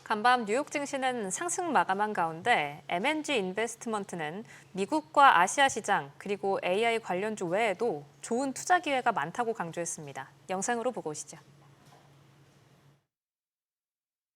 간밤 뉴욕 증시는 상승 마감한 가운데 M&G 인베스트먼트는 미국과 아시아 시장 그리고 AI 관련주 외에도 좋은 투자 기회가 많다고 강조했습니다. 영상으로 보고 오시죠.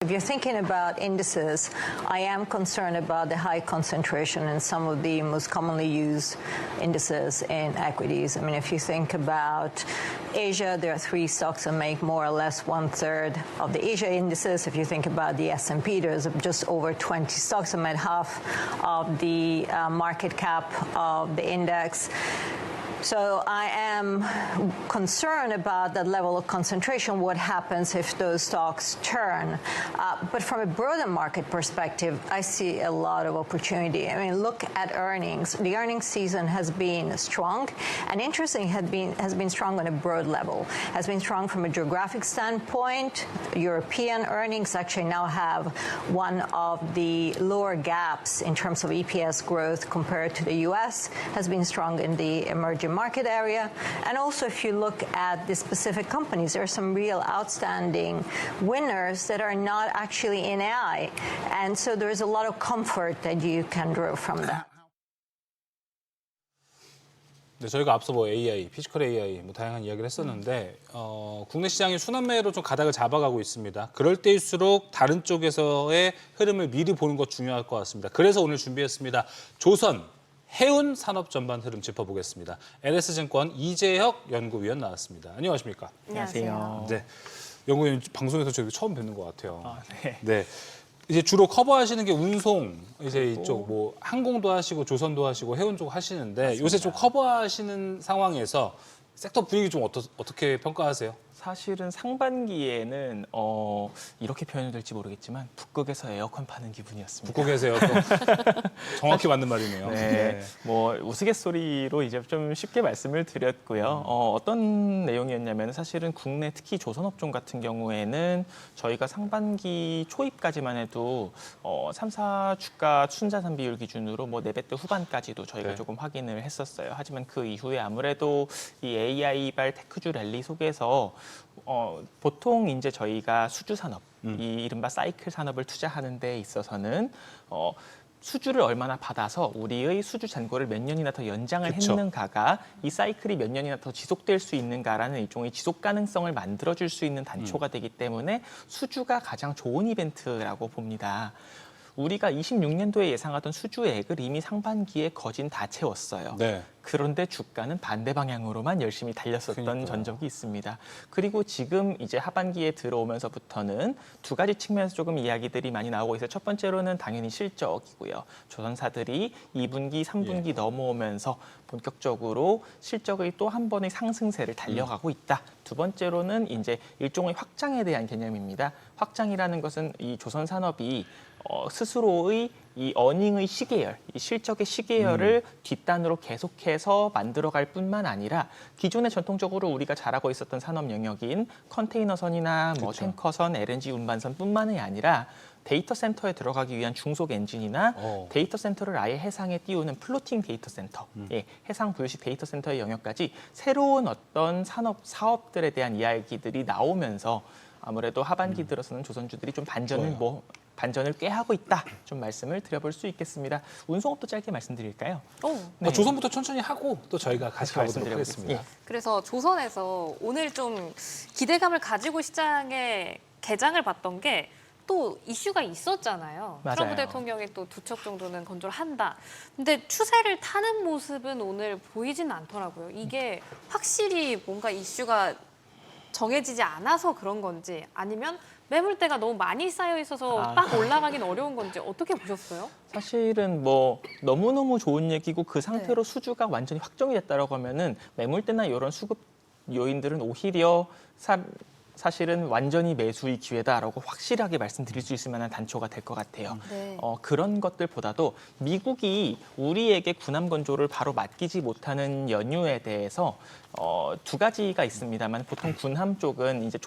If you're thinking about indices, I am concerned about the high concentration in some of the most commonly used indices in equities. I mean, if you think about Asia, there are 3 stocks that make more or less 1/3 of the Asia indices. If you think about the S&P, there's just over 20 stocks that make half of the market cap of the index. So I am concerned about that level of concentration, what happens if those stocks turn. But from a broader market perspective, I see a lot of opportunity. I mean, look at earnings. The earnings season has been strong, and interesting has been strong on a broad level. Has been strong from a geographic standpoint. European earnings actually now have one of the lower gaps in terms of EPS growth compared to the U.S. Has been strong in the emerging market area. And also, if you look at the specific companies, there are some real outstanding winners that are not actually in AI. And so there is a lot of comfort that you can draw from that. 네, 저희가 앞서 AI, 피지컬 AI 다양한 이야기를 했었는데 국내 시장이 순환매로 좀 가닥을 잡아가고 있습니다. 그럴 때일수록 다른 쪽에서의 흐름을 미리 보는 것 중요할 것 같습니다. 그래서 오늘 준비했습니다. 조선, 해운 산업 전반 흐름 짚어보겠습니다. LS증권 이재혁 연구위원 나왔습니다. 안녕하십니까? 안녕하세요. 네, 연구위원 방송에서 저희 처음 뵙는 것 같아요. 네. 네. 이제 주로 커버하시는 게 운송, 이제 이쪽 뭐 항공도 하시고 조선도 하시고 해운 쪽 하시는데 맞습니다. 요새 좀 커버하시는 상황에서 섹터 분위기 좀 어떻게 평가하세요? 사실은 상반기에는 이렇게 표현이 될지 모르겠지만 북극에서 에어컨 파는 기분이었습니다. 북극에서요. 또 정확히 맞는 말이네요. 네, 뭐 우스갯소리로 이제 좀 쉽게 말씀을 드렸고요. 어떤 내용이었냐면 사실은 국내 특히 조선업종 같은 경우에는 저희가 상반기 초입까지만 해도 3, 4 주가 순자산 비율 기준으로 뭐 4배대 후반까지도 저희가 네. 조금 확인을 했었어요. 하지만 그 이후에 아무래도 이 AI발 테크주 랠리 속에서 보통 이제 저희가 수주 산업, 이 이른바 사이클 산업을 투자하는 데 있어서는 수주를 얼마나 받아서 우리의 수주 잔고를 몇 년이나 더 연장을 그쵸. 했는가가 이 사이클이 몇 년이나 더 지속될 수 있는가라는 일종의 지속 가능성을 만들어줄 수 있는 단초가 되기 때문에 수주가 가장 좋은 이벤트라고 봅니다. 우리가 26년도에 예상하던 수주액을 이미 상반기에 거진 다 채웠어요. 네. 그런데 주가는 반대 방향으로만 열심히 달렸었던 그러니까요. 전적이 있습니다. 그리고 지금 이제 하반기에 들어오면서부터는 2가지 측면에서 조금 이야기들이 많이 나오고 있어요. 첫 번째로는 당연히 실적이고요. 조선사들이 2분기, 3분기 넘어오면서 본격적으로 실적의 또 한 번의 상승세를 달려가고 있다. 두 번째로는 이제 일종의 확장에 대한 개념입니다. 확장이라는 것은 이 조선산업이 스스로의 이 어닝의 시계열, 이 실적의 시계열을 뒷단으로 계속해서 만들어갈 뿐만 아니라 기존에 전통적으로 우리가 잘하고 있었던 산업 영역인 컨테이너선이나 뭐 그쵸. 탱커선, LNG 운반선뿐만이 아니라 데이터 센터에 들어가기 위한 중속 엔진이나 데이터 센터를 아예 해상에 띄우는 플로팅 데이터 센터, 예, 해상 부유식 데이터 센터의 영역까지 새로운 어떤 사업들에 대한 이야기들이 나오면서 아무래도 하반기 들어서는 조선주들이 좀 반전을 꾀하고 있다. 좀 말씀을 드려볼 수 있겠습니다. 운송업도 짧게 말씀드릴까요? 네. 조선부터 천천히 하고 또 저희가 같이 가보도록 말씀드려보겠습니다. 하겠습니다. 그래서 조선에서 오늘 좀 기대감을 가지고 시장에 개장을 봤던 게 또 이슈가 있었잖아요. 맞아요. 트럼프 대통령이 또 2척 정도는 건조를 한다. 근데 추세를 타는 모습은 오늘 보이지는 않더라고요. 이게 확실히 뭔가 이슈가 정해지지 않아서 그런 건지 아니면 매물대가 너무 많이 쌓여 있어서 딱 올라가긴 어려운 건지 어떻게 보셨어요? 사실은 뭐 너무너무 좋은 얘기고 그 상태로 수주가 완전히 확정이 됐다라고 하면은 매물대나 이런 수급 요인들은 오히려 사실은 완전히 매수의 기회다라고 확실하게 말씀드릴 수 있을 만한 단초가 될 것 같아요. 네. 그런 것들보다도 미국이 우리에게 군함 건조를 바로 맡기지 못하는 연유에 대해서 2가지가 있습니다만 보통 군함 쪽은 이제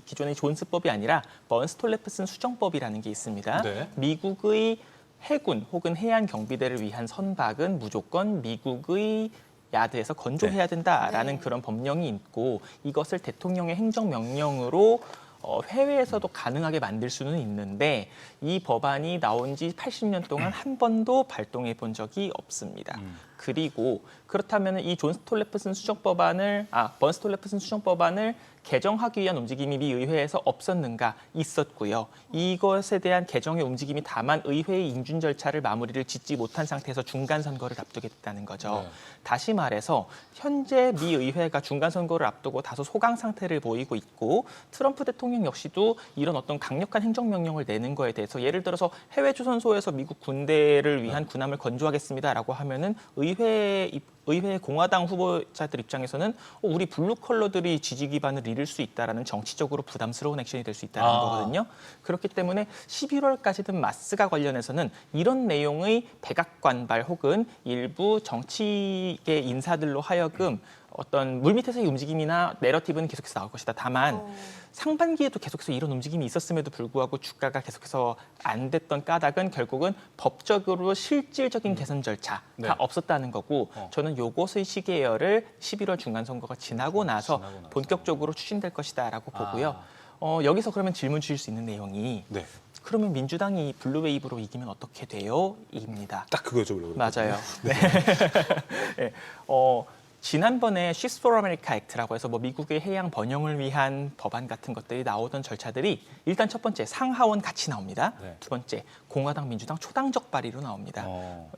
기존의 존스법이 아니라 번스톨레프슨 수정법이라는 게 있습니다. 네. 미국의 해군 혹은 해안 경비대를 위한 선박은 무조건 미국의 야드에서 건조해야 된다라는 네. 그런 법령이 있고 이것을 대통령의 행정명령으로 해외에서도 가능하게 만들 수는 있는데 이 법안이 나온 지 80년 동안 한 번도 발동해 본 적이 없습니다. 그리고 그렇다면 이 존 스톨레프슨 수정법안을 번 스톨레프슨 수정법안을 개정하기 위한 움직임이 미 의회에서 없었는가? 있었고요. 이것에 대한 개정의 움직임이 다만 의회의 인준 절차를 마무리를 짓지 못한 상태에서 중간 선거를 앞두겠다는 거죠. 네. 다시 말해서 현재 미 의회가 중간 선거를 앞두고 다소 소강 상태를 보이고 있고 트럼프 대통령 역시도 이런 어떤 강력한 행정명령을 내는 거에 대해서 예를 들어서 해외 조선소에서 미국 군대를 위한 군함을 건조하겠습니다라고 하면은 의회 공화당 후보자들 입장에서는 우리 블루 컬러들이 지지 기반을 잃을 수 있다라는 정치적으로 부담스러운 액션이 될 수 있다는 거거든요. 그렇기 때문에 11월까지는 마스가 관련해서는 이런 내용의 백악관발 혹은 일부 정치계 인사들로 하여금 어떤 물밑에서의 움직임이나 내러티브는 계속해서 나올 것이다. 다만 상반기에도 계속해서 이런 움직임이 있었음에도 불구하고 주가가 계속해서 안 됐던 까닭은 결국은 법적으로 실질적인 개선 절차가 네. 없었다는 거고 저는 요것의 시계열을 11월 중간 선거가 지나고 나서 본격적으로 추진될 것이다라고 보고요. 여기서 그러면 질문 주실 수 있는 내용이 네. 그러면 민주당이 블루웨이브로 이기면 어떻게 돼요? 입니다. 딱 그거죠. 맞아요. 네. 네. 지난번에 Ships for America Act라고 해서 뭐 미국의 해양 번영을 위한 법안 같은 것들이 나오던 절차들이 일단 첫 번째 상하원 같이 나옵니다. 네. 두 번째 공화당 민주당 초당적 발의로 나옵니다.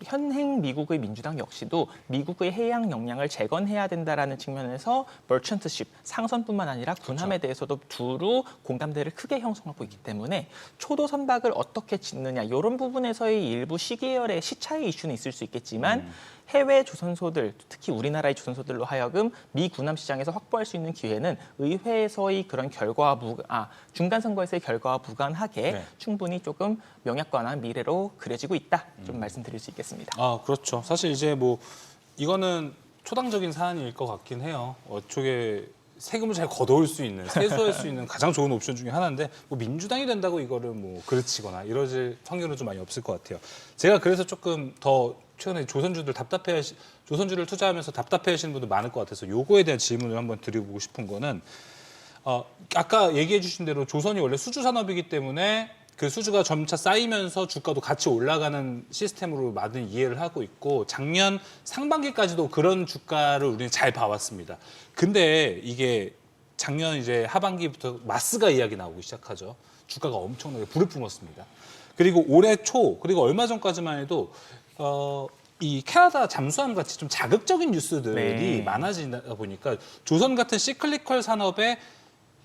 현행 미국의 민주당 역시도 미국의 해양 역량을 재건해야 된다라는 측면에서 머천트십 상선뿐만 아니라 군함에 대해서도 두루 공감대를 크게 형성하고 있기 때문에 초도 선박을 어떻게 짓느냐 이런 부분에서의 일부 시계열의 시차의 이슈는 있을 수 있겠지만 해외 조선소들, 특히 우리나라의 조선소들로 하여금 미 군함 시장에서 확보할 수 있는 기회는 의회에서의 그런 중간 선거에서의 결과와 무관하게 네. 충분히 조금 명약관한 미래로 그려지고 있다. 좀 말씀드릴 수 있겠습니다. 그렇죠. 사실 이제 뭐 이거는 초당적인 사안일 것 같긴 해요. 어떻게 세금을 잘 걷어올 수 있는, 세수할 수 있는 가장 좋은 옵션 중에 하나인데 뭐 민주당이 된다고 이거를 뭐 그르치거나 이러질 확률은 좀 많이 없을 것 같아요. 제가 그래서 조금 더 최근에 조선주를 투자하면서 답답해하시는 분들 많을 것 같아서 요거에 대한 질문을 한번 드려보고 싶은 거는 아까 얘기해 주신 대로 조선이 원래 수주 산업이기 때문에 그 수주가 점차 쌓이면서 주가도 같이 올라가는 시스템으로 많은 이해를 하고 있고 작년 상반기까지도 그런 주가를 우리는 잘 봐왔습니다. 근데 이게 작년 이제 하반기부터 마스가 이야기 나오기 시작하죠. 주가가 엄청나게 불을 뿜었습니다. 그리고 올해 초 그리고 얼마 전까지만 해도 이 캐나다 잠수함 같이 좀 자극적인 뉴스들이 많아지다 보니까 조선 같은 시클리컬 산업에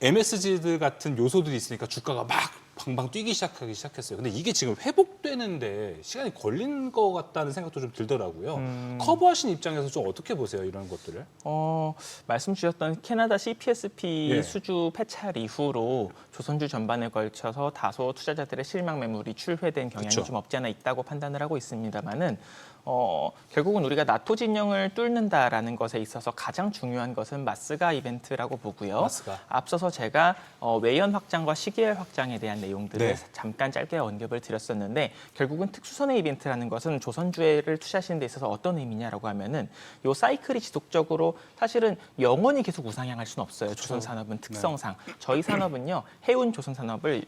MSG들 같은 요소들이 있으니까 주가가 막 방방 뛰기 시작했어요. 근데 이게 지금 회복되는데 시간이 걸린 것 같다는 생각도 좀 들더라고요. 커버하신 입장에서 좀 어떻게 보세요, 이런 것들을? 말씀 주셨던 캐나다 CPSP 예. 수주 폐찰 이후로 조선주 전반에 걸쳐서 다소 투자자들의 실망 매물이 출회된 경향이 그쵸. 좀 없지 않아 있다고 판단을 하고 있습니다만은 결국은 우리가 나토 진영을 뚫는다라는 것에 있어서 가장 중요한 것은 마스가 이벤트라고 보고요. 마스가. 앞서서 제가 외연 확장과 시계열 확장에 대한 내용들을 네. 잠깐 짧게 언급을 드렸었는데 결국은 특수선의 이벤트라는 것은 조선주를 투자하시는 데 있어서 어떤 의미냐라고 하면은 요 사이클이 지속적으로 사실은 영원히 계속 우상향할 수는 없어요. 조선 산업은 특성상. 저희 산업은요. 해운 조선 산업을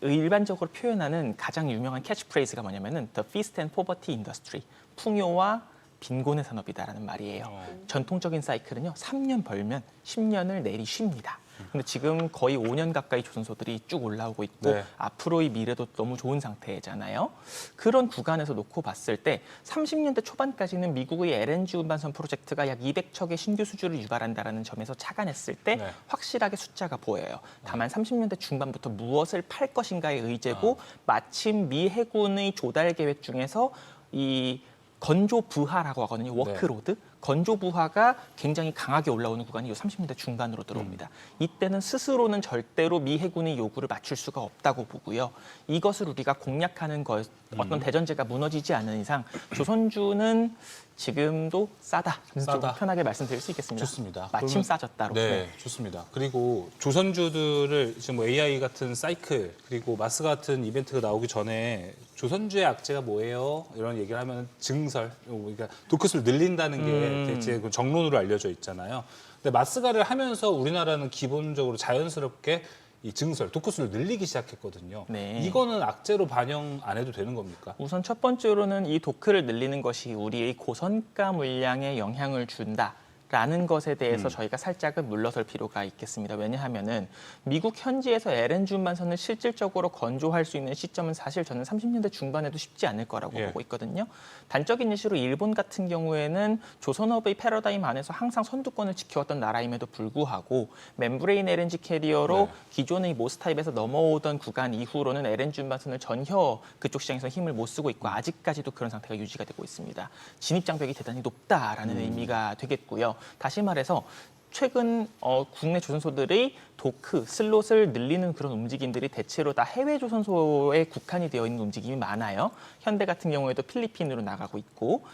일반적으로 표현하는 가장 유명한 캐치프레이즈가 뭐냐면은 The Feast and Poverty Industry, 풍요와 빈곤의 산업이다라는 말이에요. 전통적인 사이클은요, 3년 벌면 10년을 내리 쉽니다. 근데 지금 거의 5년 가까이 조선소들이 쭉 올라오고 있고 네. 앞으로의 미래도 너무 좋은 상태잖아요. 그런 구간에서 놓고 봤을 때 30년대 초반까지는 미국의 LNG 운반선 프로젝트가 약 200척의 신규 수주를 유발한다는 점에서 착안했을 때 네. 확실하게 숫자가 보여요. 다만 30년대 중반부터 무엇을 팔 것인가의 의제고 마침 미 해군의 조달 계획 중에서 이 건조 부하라고 하거든요. 워크로드. 건조 부하가 굉장히 강하게 올라오는 구간이 이 30년대 중반으로 들어옵니다. 이때는 스스로는 절대로 미 해군의 요구를 맞출 수가 없다고 보고요. 이것을 우리가 공략하는 것, 어떤 대전제가 무너지지 않는 이상 조선주는 지금도 싸다. 좀 편하게 말씀드릴 수 있겠습니다. 좋습니다. 마침 그러면, 싸졌다로. 네, 좋습니다. 그리고 조선주들을 지금 뭐 AI 같은 사이클 그리고 마스 같은 이벤트가 나오기 전에 조선주의 악재가 뭐예요? 이런 얘기를 하면 증설, 그러니까 도크수를 늘린다는 게 대체 그 정론으로 알려져 있잖아요. 근데 마스가를 하면서 우리나라는 기본적으로 자연스럽게 이 증설, 도크수를 늘리기 시작했거든요. 네. 이거는 악재로 반영 안 해도 되는 겁니까? 우선 첫 번째로는 이 도크를 늘리는 것이 우리의 고선가 물량에 영향을 준다. 라는 것에 대해서 저희가 살짝은 물러설 필요가 있겠습니다. 왜냐하면은 미국 현지에서 LNG 운반선을 실질적으로 건조할 수 있는 시점은 사실 저는 30년대 중반에도 쉽지 않을 거라고 예. 보고 있거든요. 단적인 예시로 일본 같은 경우에는 조선업의 패러다임 안에서 항상 선두권을 지켜왔던 나라임에도 불구하고 멤브레인 LNG 캐리어로 네. 기존의 모스타입에서 넘어오던 구간 이후로는 LNG 운반선을 전혀 그쪽 시장에서 힘을 못 쓰고 있고 아직까지도 그런 상태가 유지가 되고 있습니다. 진입 장벽이 대단히 높다라는 의미가 되겠고요. 다시 말해서 최근 국내 조선소들의 도크, 슬롯을 늘리는 그런 움직임들이 대체로 다 해외 조선소에 국한이 되어 있는 움직임이 많아요. 현대 같은 경우에도 필리핀으로 나가고 있고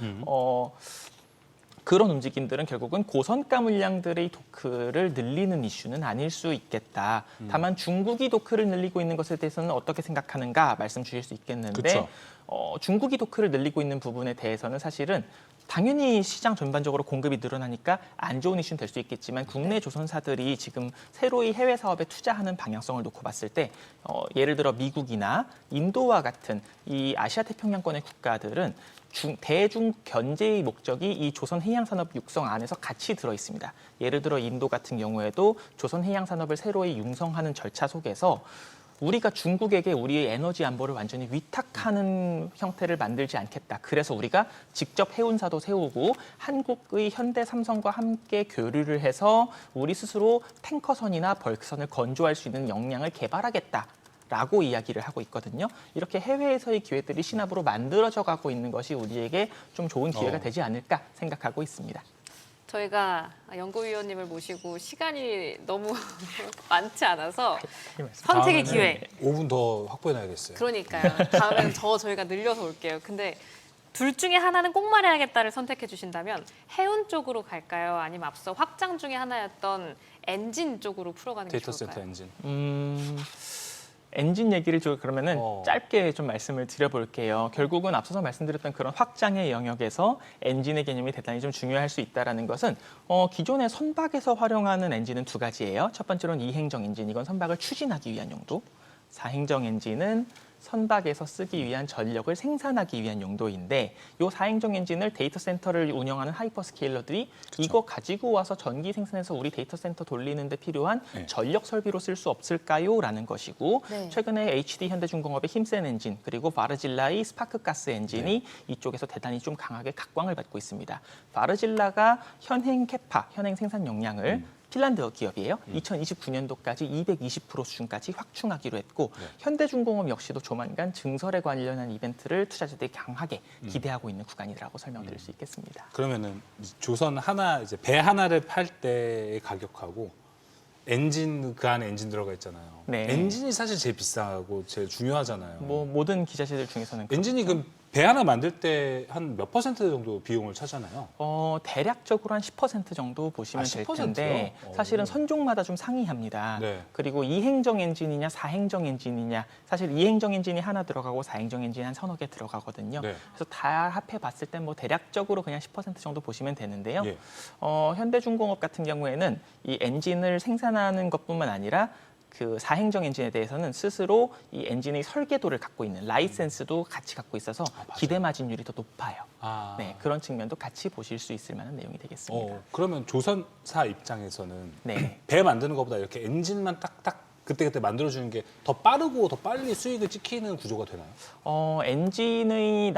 그런 움직임들은 결국은 고선가 물량들의 도크를 늘리는 이슈는 아닐 수 있겠다. 다만 중국이 도크를 늘리고 있는 것에 대해서는 어떻게 생각하는가 말씀 주실 수 있겠는데 그쵸. 중국이 도크를 늘리고 있는 부분에 대해서는 사실은 당연히 시장 전반적으로 공급이 늘어나니까 안 좋은 이슈는 될 수 있겠지만 국내 조선사들이 지금 새로이 해외 사업에 투자하는 방향성을 놓고 봤을 때 예를 들어 미국이나 인도와 같은 이 아시아 태평양권의 국가들은 대중 견제의 목적이 이 조선 해양산업 육성 안에서 같이 들어 있습니다. 예를 들어 인도 같은 경우에도 조선 해양산업을 새로이 융성하는 절차 속에서 우리가 중국에게 우리의 에너지 안보를 완전히 위탁하는 형태를 만들지 않겠다. 그래서 우리가 직접 해운사도 세우고 한국의 현대 삼성과 함께 교류를 해서 우리 스스로 탱커선이나 벌크선을 건조할 수 있는 역량을 개발하겠다. 라고 이야기를 하고 있거든요. 이렇게 해외에서의 기회들이 신압으로 만들어져 가고 있는 것이 우리에게 좀 좋은 기회가 되지 않을까 생각하고 있습니다. 저희가 연구위원님을 모시고 시간이 너무 많지 않아서 선택의 기회. 5분 더 확보해놔야겠어요. 그러니까요. 다음에는 저희가 늘려서 올게요. 근데 둘 중에 하나는 꼭 말해야겠다를 선택해 주신다면 해운 쪽으로 갈까요? 아니면 앞서 확장 중에 하나였던 엔진 쪽으로 풀어가는 게 데이터 좋을까요? 센터 엔진. 엔진 얘기를 좀 그러면은 어. 짧게 좀 말씀을 드려볼게요. 결국은 앞서서 말씀드렸던 그런 확장의 영역에서 엔진의 개념이 대단히 좀 중요할 수 있다는 것은 기존의 선박에서 활용하는 엔진은 두 가지예요. 첫 번째로는 이행정 엔진, 이건 선박을 추진하기 위한 용도. 사행정 엔진은 선박에서 쓰기 위한 전력을 생산하기 위한 용도인데 이 사행정 엔진을 데이터 센터를 운영하는 하이퍼스케일러들이 이거 가지고 와서 전기 생산해서 우리 데이터 센터 돌리는 데 필요한 네. 전력 설비로 쓸 수 없을까요? 라는 것이고 네. 최근에 HD 현대중공업의 힘센 엔진 그리고 바르질라의 스파크가스 엔진이 이쪽에서 대단히 좀 강하게 각광을 받고 있습니다. 바르질라가 현행 캐파, 현행 생산 역량을 핀란드 기업이에요. 2029년도까지 220% 수준까지 확충하기로 했고 현대중공업 역시도 조만간 증설에 관련한 이벤트를 투자자들이 강하게 기대하고 있는 구간이라고 설명드릴 수 있겠습니다. 그러면은 조선 하나 이제 배 하나를 팔 때의 가격하고 엔진 그 안에 엔진 들어가 있잖아요. 네. 엔진이 사실 제일 비싸고 제일 중요하잖아요. 뭐 모든 기자재들 중에서는 엔진이 그럼 배 하나 만들 때 한 몇 퍼센트 정도 비용을 차잖아요. 대략적으로 한 10% 정도 보시면 될 10%요? 텐데 사실은 선종마다 좀 상이합니다. 네. 그리고 이행정 엔진이냐 사행정 엔진이냐 사실 이행정 엔진이 하나 들어가고 사행정 엔진이 한 서너 개 들어가거든요. 네. 그래서 다 합해 봤을 때 뭐 대략적으로 그냥 10% 정도 보시면 되는데요. 예. 현대중공업 같은 경우에는 이 엔진을 생산하는 것뿐만 아니라 그 사행정 엔진에 대해서는 스스로 이 엔진의 설계도를 갖고 있는 라이센스도 같이 갖고 있어서 기대 마진율이 더 높아요. 아. 네, 그런 측면도 같이 보실 수 있을 만한 내용이 되겠습니다. 그러면 조선사 입장에서는 네. 배 만드는 것보다 이렇게 엔진만 딱딱 그때그때 만들어주는 게 더 빠르고 더 빨리 수익을 찍히는 구조가 되나요? 엔진의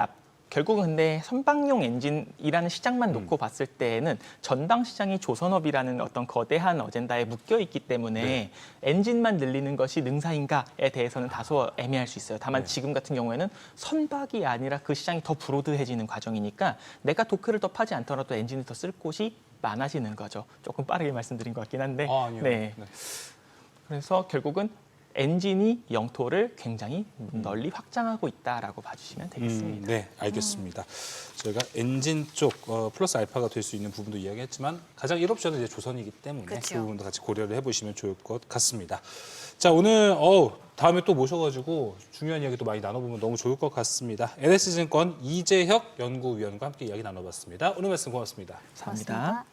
결국은 근데 선박용 엔진이라는 시장만 놓고 봤을 때는 전방 시장이 조선업이라는 어떤 거대한 어젠다에 묶여 있기 때문에 엔진만 늘리는 것이 능사인가에 대해서는 다소 애매할 수 있어요. 다만 지금 같은 경우에는 선박이 아니라 그 시장이 더 브로드해지는 과정이니까 내가 도크를 더 파지 않더라도 엔진을 더 쓸 곳이 많아지는 거죠. 조금 빠르게 말씀드린 것 같긴 한데. 아니요. 네. 그래서 결국은 엔진이 영토를 굉장히 널리 확장하고 있다라고 봐주시면 되겠습니다. 네, 알겠습니다. 저희가 엔진 쪽 플러스 알파가 될 수 있는 부분도 이야기했지만 가장 1옵션은 이제 조선이기 때문에 그렇죠. 그 부분도 같이 고려를 해보시면 좋을 것 같습니다. 자, 오늘 다음에 또 모셔가지고 중요한 이야기 또 많이 나눠보면 너무 좋을 것 같습니다. NS증권 이재혁 연구위원과 함께 이야기 나눠봤습니다. 오늘 말씀 고맙습니다. 감사합니다.